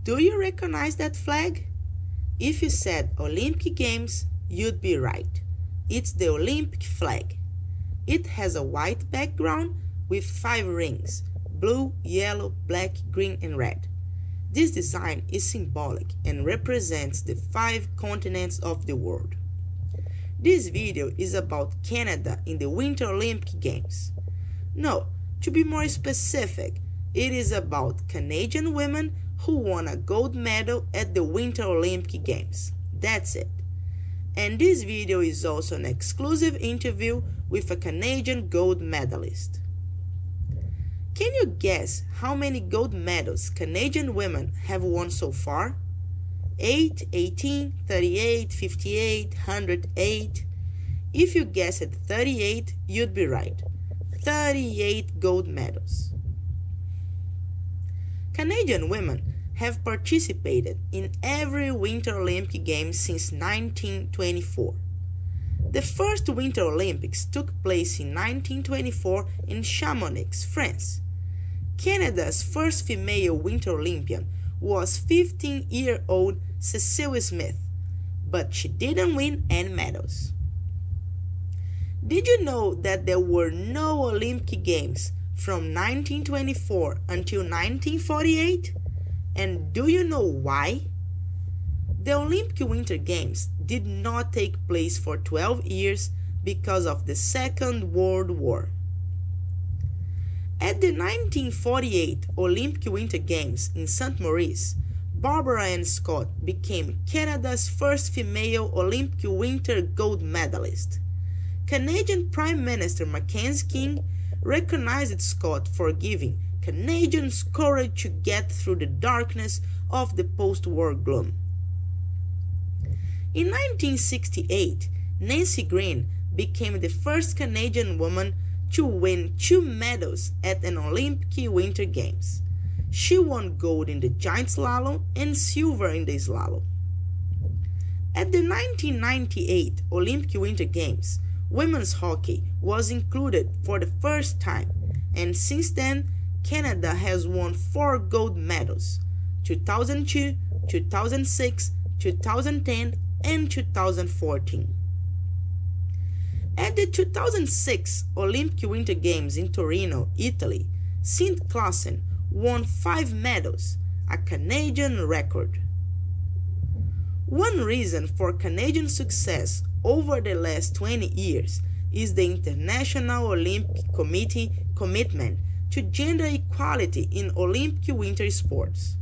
Do you recognize that flag? If you said Olympic Games, you'd be right. It's the Olympic flag. It has a white background with 5 rings: blue, yellow, black, green, and red. This design is symbolic and represents the 5 continents of the world. This video is about Canada in the Winter Olympic Games. No, to be more specific, it is about Canadian women who won a gold medal at the Winter Olympic Games. That's it. And this video is also an exclusive interview with a Canadian gold medalist. Can you guess how many gold medals Canadian women have won so far? 8, 18, 38, 58, 108. If you guessed 38, you'd be right. 38 gold medals. Canadian women have participated in every Winter Olympic Games since 1924. The first Winter Olympics took place in 1924 in Chamonix, France. Canada's first female Winter Olympian was 15-year-old Cecile Smith, but she didn't win any medals. Did you know that there were no Olympic Games from 1924 until 1948? And do you know why? The Olympic Winter Games did not take place for 12 years because of the Second World War. At the 1948 Olympic Winter Games in St. Maurice, Barbara Ann Scott became Canada's first female Olympic winter gold medalist. Canadian Prime Minister Mackenzie King recognized Scott for giving Canadians courage to get through the darkness of the post-war gloom. In 1968, Nancy Greene became the first Canadian woman to win 2 medals at an Olympic Winter Games. She won gold in the giant slalom and silver in the slalom. At the 1998 Olympic Winter Games, women's hockey was included for the first time, and since then, Canada has won 4 gold medals: 2002, 2006, 2010, and 2014. At the 2006 Olympic Winter Games in Torino, Italy, St. Clausen won 5 medals, a Canadian record. One reason for Canadian success over the last 20 years is the International Olympic Committee commitment to gender equality in Olympic winter sports.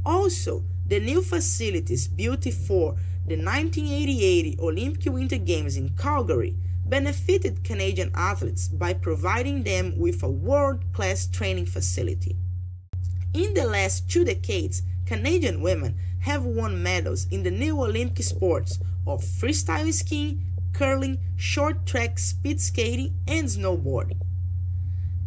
Also, the new facilities built for the 1988 Olympic Winter Games in Calgary benefited Canadian athletes by providing them with a world-class training facility. In the last 2 decades, Canadian women have won medals in the new Olympic sports of freestyle skiing, curling, short track, speed skating, and snowboarding.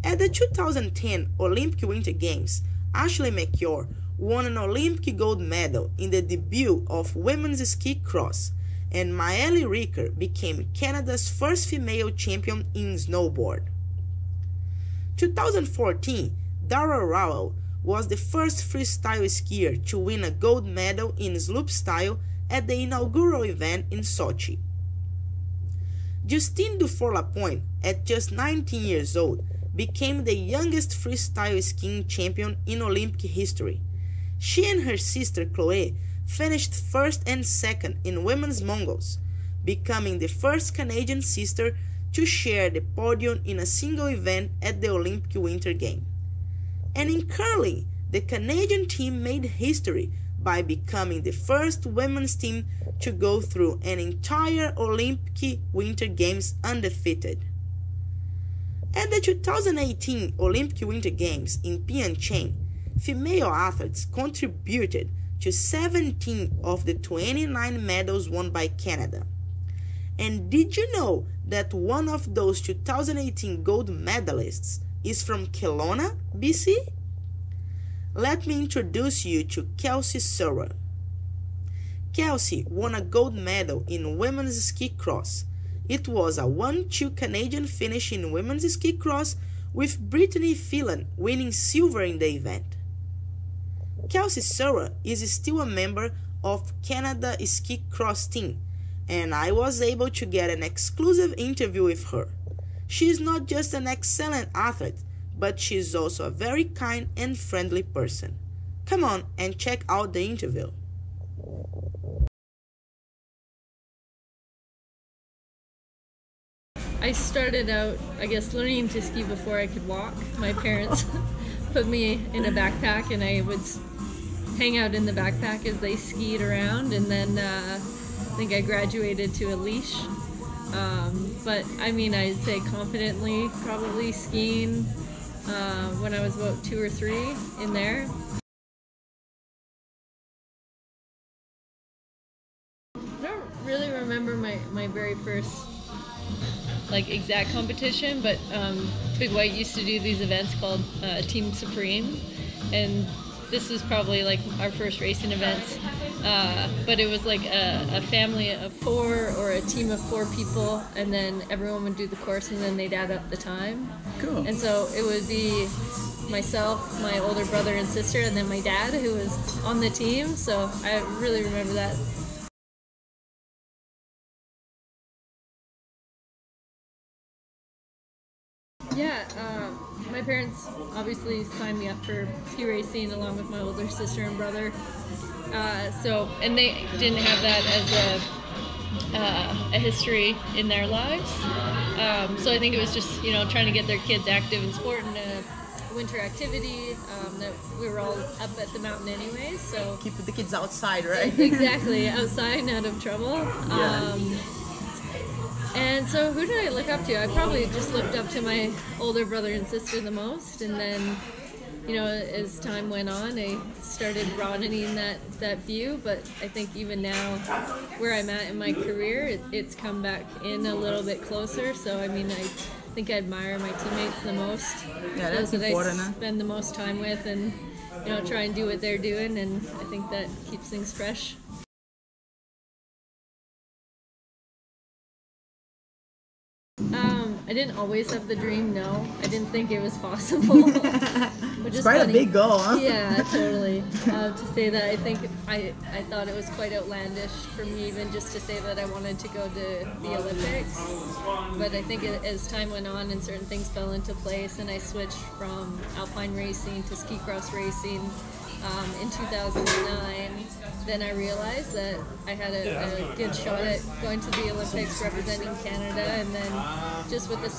At the 2010 Olympic Winter Games, Ashley McCure won an Olympic gold medal in the debut of women's ski cross, and Maëlle Ricker became Canada's first female champion in snowboard. 2014, Dara Rowell was the first freestyle skier to win a gold medal in slopestyle at the inaugural event in Sochi. Justine Dufour-Lapointe, at just 19 years old, became the youngest freestyle skiing champion in Olympic history. She and her sister Chloe finished first and second in women's moguls, becoming the first Canadian sister to share the podium in a single event at the Olympic Winter Games. And in curling, the Canadian team made history by becoming the first women's team to go through an entire Olympic Winter Games undefeated. At the 2018 Olympic Winter Games in Pyeongchang, female athletes contributed to 17 of the 29 medals won by Canada. And did you know that one of those 2018 gold medalists is from Kelowna, BC? Let me introduce you to Kelsey Serwa. Kelsey won a gold medal in women's ski cross. It was a 1-2 Canadian finish in women's ski cross, with Brittany Phelan winning silver in the event. Kelsey Serwa is still a member of Canada ski cross team, and I was able to get an exclusive interview with her. She is not just an excellent athlete, but she is also a very kind and friendly person. Come on and check out the interview. I started out, I guess, learning to ski before I could walk. My parents put me in a backpack and I would hang out in the backpack as they skied around, and then I think I graduated to a leash. But I mean, I'd say confidently probably skiing when I was about 2 or 3 in there. I don't really remember my very first exact competition, but Big White used to do these events called Team Supreme, and this was probably like our first racing events, but it was like a family of 4 or a team of 4 people, and then everyone would do the course and then they'd add up the time. Cool. And so it would be myself, my older brother and sister, and then my dad, who was on the team, so I really remember that. Yeah, my parents obviously signed me up for ski racing along with my older sister and brother. And they didn't have that as a history in their lives. So I think it was just, trying to get their kids active in sport and winter activity. That we were all up at the mountain anyways, so Keep the kids outside, right? exactly, outside, out of trouble. Yeah. And so who did I look up to? I probably just looked up to my older brother and sister the most, and then, as time went on, I started broadening that view, but I think even now, where I'm at in my career, it's come back in a little bit closer, so I mean, I think I admire my teammates the most. Yeah, that's those important, that I huh? spend the most time with, and, try and do what they're doing, and I think that keeps things fresh. I didn't always have the dream, no. I didn't think it was possible. Which It's is quite funny. a big goal, huh? Yeah, totally. To say that, I think I thought it was quite outlandish for me even just to say that I wanted to go to the Olympics. But I think as time went on and certain things fell into place, and I switched from alpine racing to ski cross racing in 2009, then I realized that I had a good shot at going to the Olympics representing Canada, and then just with the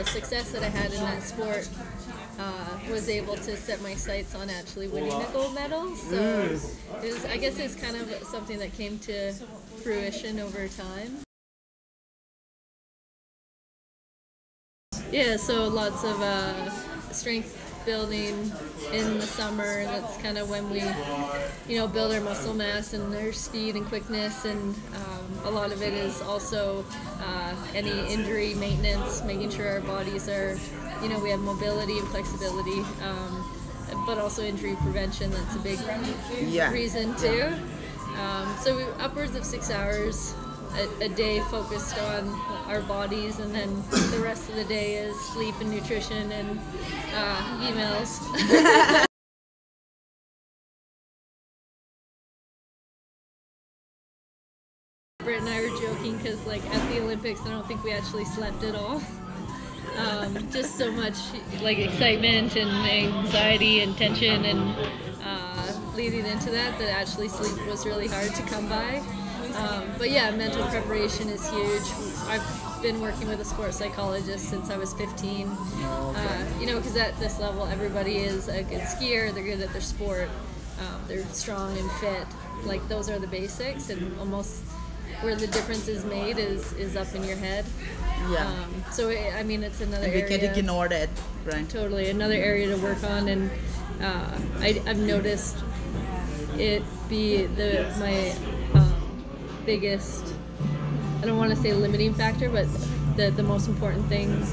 success that I had in that sport, was able to set my sights on actually winning a gold medal. So I guess it's kind of something that came to fruition over time. Yeah, so lots of strength building in the summer. That's kind of when we, build our muscle mass and our speed and quickness, and a lot of it is also any injury maintenance, making sure our bodies are, we have mobility and flexibility, but also injury prevention. That's a big reason too. So upwards of 6 hours a day focused on our bodies, and then the rest of the day is sleep and nutrition and emails. Britt and I were joking because at the Olympics I don't think we actually slept at all. Just so much excitement and anxiety and tension and leading into that actually sleep was really hard to come by. But yeah, mental preparation is huge. I've been working with a sports psychologist since I was 15. Because at this level, everybody is a good skier, they're good at their sport, they're strong and fit. Those are the basics, and almost where the difference is made is up in your head. Yeah. So it's another area. And we can't ignore that, right? Totally, another area to work on, and I've noticed it be my biggest, I don't want to say limiting factor, but the most important thing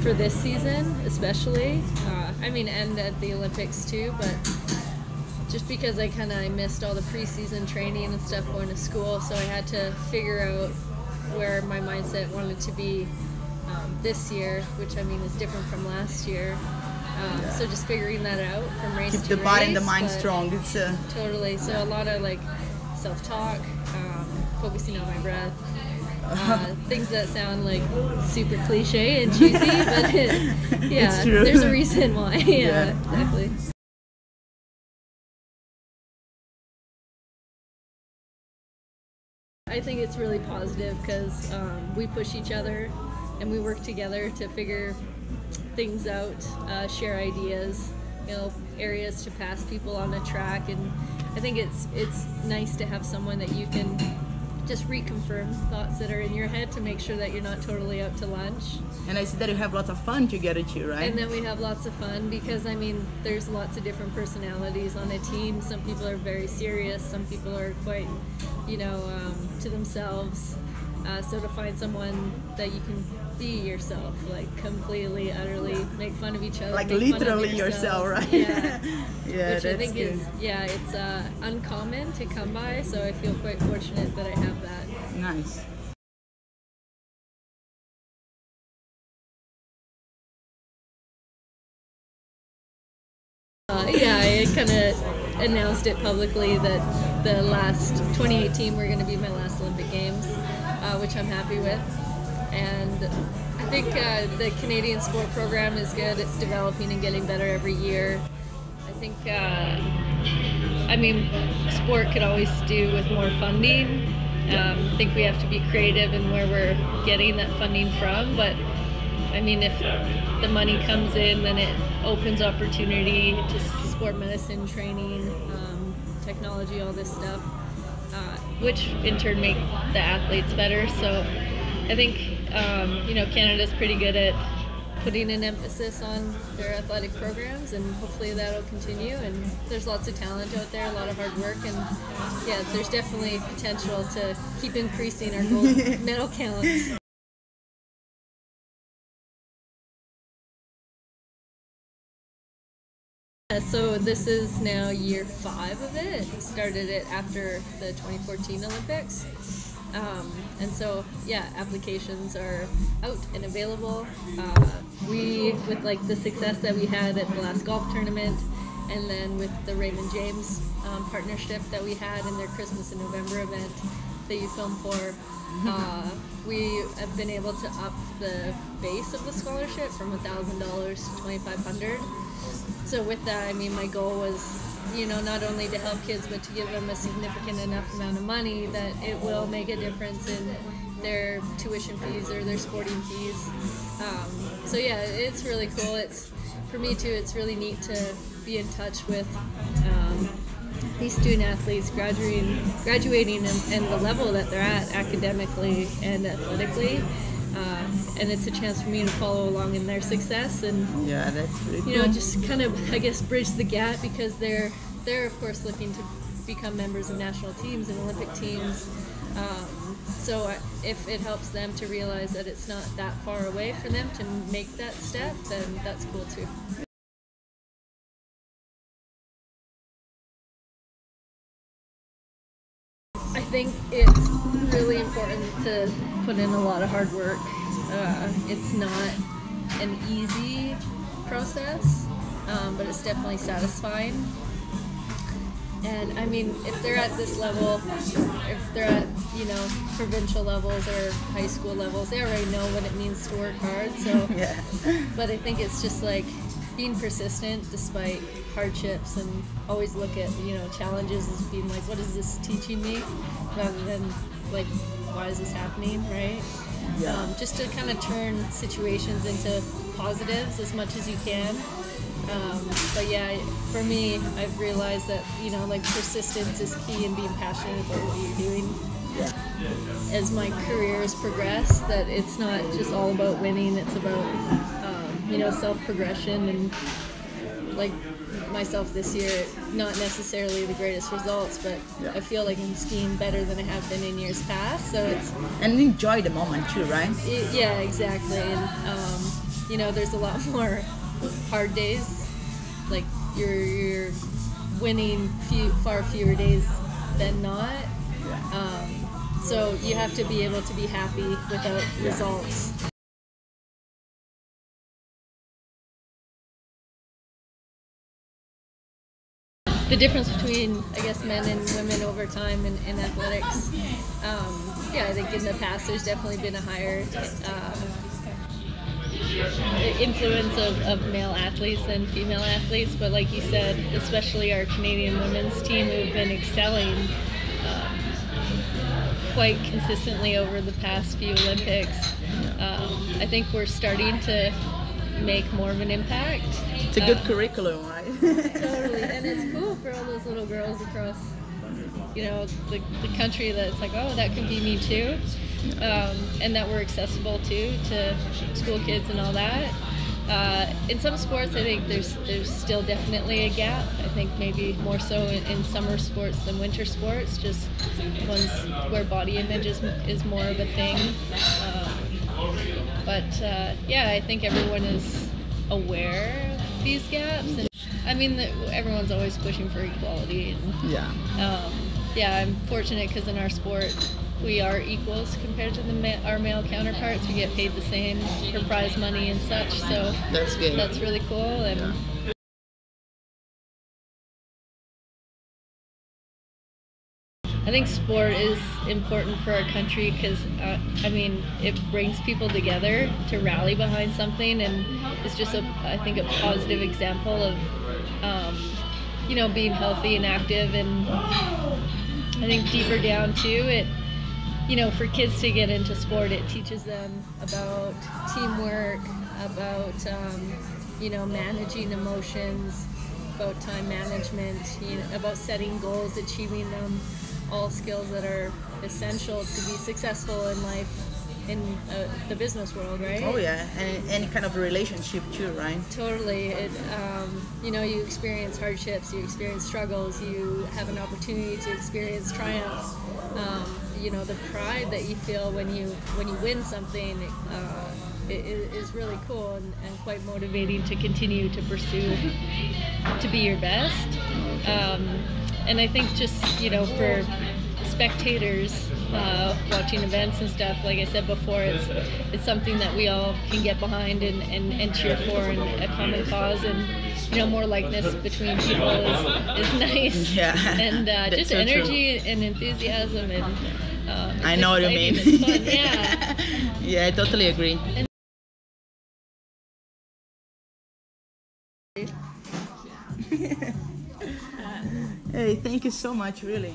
for this season, especially. And at the Olympics too, but just because I missed all the preseason training and stuff going to school, so I had to figure out where my mindset wanted to be this year, which is different from last year. So just figuring that out from race Keep to the race. body and the mind strong. It's Totally. So a lot of like self-talk, focusing on my breath, things that sound like super cliche and cheesy, but yeah, it's true. There's a reason why. Yeah, exactly. I think it's really positive because we push each other and we work together to figure things out, share ideas, areas to pass people on the track, and I think it's nice to have someone that you can just reconfirm thoughts that are in your head to make sure that you're not totally out to lunch. And I see that you have lots of fun together too, right? And then we have lots of fun because, I mean, there's lots of different personalities on a team. Some people are very serious, some people are quite, to themselves. So to find someone that you can be yourself, like completely, utterly make fun of each other. Like literally yourself, right? Yeah. Yeah, Which that's I think good. it's uncommon to come by, so I feel quite fortunate that I have that. Nice. I kind of announced it publicly that the last 2018 were going to be my last Olympic Games, which I'm happy with. And I think the Canadian sport program is good. It's developing and getting better every year. I think, sport could always do with more funding. I think we have to be creative in where we're getting that funding from, but I mean, if the money comes in, then it opens opportunity to sport medicine training, technology, all this stuff, which in turn make the athletes better. So I think, Canada's pretty good at putting an emphasis on their athletic programs, and hopefully that'll continue. And there's lots of talent out there, a lot of hard work, and yeah, there's definitely potential to keep increasing our gold medal counts. So this is now year 5 of it. Started it after the 2014 Olympics. And so, yeah, applications are out and available. With like the success that we had at the last golf tournament, and then with the Raymond James partnership that we had in their Christmas and November event that you filmed for, we have been able to up the base of the scholarship from $1,000 to $2,500. So with that, I mean, my goal was, not only to help kids, but to give them a significant enough amount of money that it will make a difference in their tuition fees or their sporting fees. So yeah, it's really cool. It's, for me too, it's really neat to be in touch with these student athletes graduating and the level that they're at academically and athletically. And it's a chance for me to follow along in their success, and yeah, that's pretty cool. Just kind of, I guess, bridge the gap, because they're of course looking to become members of national teams and Olympic teams. So if it helps them to realize that it's not that far away for them to make that step, then that's cool too. I think it's really important to put in a lot of hard work. It's not an easy process, but it's definitely satisfying. And I mean, if they're at this level, if they're at, provincial levels or high school levels, they already know what it means to work hard. So, yeah. But I think it's just like being persistent despite hardships, and always look at, challenges as being like, what is this teaching me? Rather than like, why is this happening, right? Yeah. Just to kind of turn situations into positives as much as you can. But yeah, for me, I've realized that, persistence is key, and being passionate about what you're doing. Yeah. As my career has progressed, that it's not just all about winning, it's about, self-progression, and like myself this year, not necessarily the greatest results, but yeah. I feel like I'm skiing better than I have been in years past, so it's... And enjoy the moment too, right? Yeah, exactly, and, there's a lot more hard days, like you're winning far fewer days than not. Yeah. So you have to be able to be happy without results. the difference between, I guess, men and women over time in athletics. Yeah, I think in the past there's definitely been a higher influence of male athletes than female athletes, but like you said, especially our Canadian women's team who've been excelling quite consistently over the past few Olympics. I think we're starting to make more of an impact. It's a good curriculum, right? Totally, and it's cool for all those little girls across, the country that's like, oh, that could be me too, and that we're accessible to school kids and all that. In some sports, I think there's still definitely a gap. I think maybe more so in summer sports than winter sports, just ones where body image is more of a thing. But yeah, I think everyone is aware of these gaps, and I mean everyone's always pushing for equality. And, yeah, I'm fortunate because in our sport we are equals compared to our male counterparts. We get paid the same for prize money and such, so that's good. That's really cool. And I think sport is important for our country because, I mean, it brings people together to rally behind something, and it's just, I think, a positive example of, being healthy and active. And I think deeper down, too, for kids to get into sport, it teaches them about teamwork, about, managing emotions, about time management, about setting goals, achieving them. All skills that are essential to be successful in life, in the business world, right? Oh yeah, and any kind of relationship too, right? Totally. You experience hardships, you experience struggles, you have an opportunity to experience triumphs. The pride that you feel when you win something is really cool and quite motivating to continue to pursue to be your best. And I think just, for spectators watching events and stuff, like I said before, it's something that we all can get behind and cheer for, and a common cause, and, more likeness between people is nice. Yeah. And just so energy true. And enthusiasm. And I know what you mean. It's fun. Yeah. Yeah, I totally agree. Hey, thank you so much, really.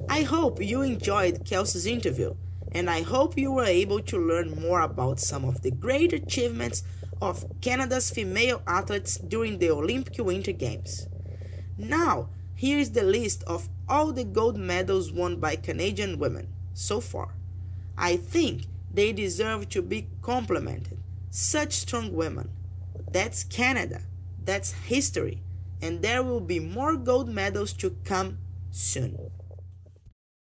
I hope you enjoyed Kelsey's interview, and I hope you were able to learn more about some of the great achievements of Canada's female athletes during the Olympic Winter Games. Now, here is the list of all the gold medals won by Canadian women so far. I think they deserve to be complimented. Such strong women. That's Canada. That's history. And there will be more gold medals to come soon.